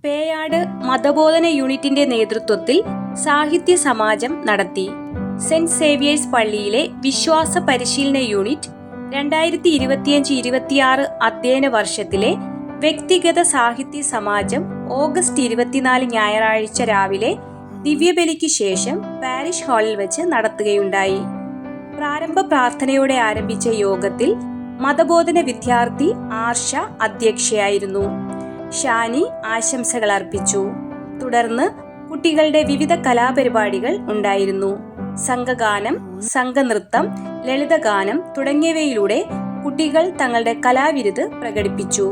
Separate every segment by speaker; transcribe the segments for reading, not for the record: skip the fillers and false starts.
Speaker 1: പേയാട് മതബോധന യൂണിറ്റിന്റെ നേതൃത്വത്തിൽ സാഹിത്യ സമാജം നടത്തി. സെന്റ് സേവിയേഴ്സ് പള്ളിയിലെ വിശ്വാസ പരിശീലന യൂണിറ്റ് 2025-26 അധ്യയന വർഷത്തിലെ വ്യക്തിഗത സാഹിത്യ സമാജം ഓഗസ്റ്റ് 24 ഞായറാഴ്ച രാവിലെ ദിവ്യബലിക്ക് ശേഷം പാരിഷ് ഹാളിൽ വെച്ച് നടത്തുകയുണ്ടായി. പ്രാരംഭ പ്രാർത്ഥനയോടെ ആരംഭിച്ച യോഗത്തിൽ മതബോധന വിദ്യാർത്ഥി ആർഷ അധ്യക്ഷയായിരുന്നു. ഷാനി ആശംസകൾ അർപ്പിച്ചു. തുടർന്ന് കുട്ടികളുടെ വിവിധ കലാപരിപാടികൾ ഉണ്ടായിരുന്നു. സംഘഗാനം, സംഘനൃത്തം, ലളിതഗാനം തുടങ്ങിയവയിലൂടെ കുട്ടികൾ തങ്ങളുടെ കലാവിരുത് പ്രകടിപ്പിച്ചു.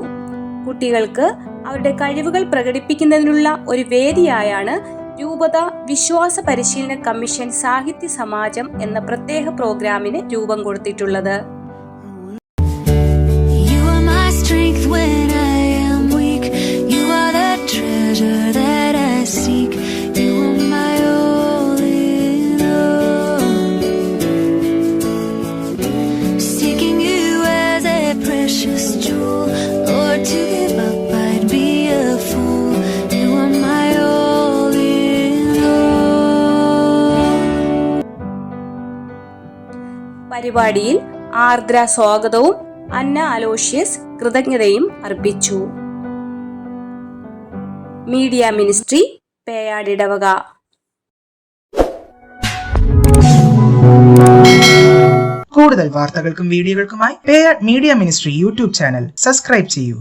Speaker 1: കുട്ടികൾക്ക് അവരുടെ കഴിവുകൾ പ്രകടിപ്പിക്കുന്നതിനുള്ള ഒരു വേദിയായാണ് രൂപത വിശ്വാസ പരിശീലന കമ്മീഷൻ സാഹിത്യ സമാജം എന്ന പ്രത്യേക പ്രോഗ്രാമിന് രൂപം കൊടുത്തിട്ടുള്ളത്. പരിപാടിയിൽ ആർദ്ര സ്വാഗതവും അന്ന അലോഷ്യസ് കൃതജ്ഞതയും അർപ്പിച്ചു. മീഡിയ മിനിസ്ട്രി, പേയാട് ഇടവക.
Speaker 2: കൂടുതൽ വാർത്തകൾക്കും വീഡിയോകൾക്കുമായി Peyad media ministry YouTube channel subscribe ചെയ്യൂ.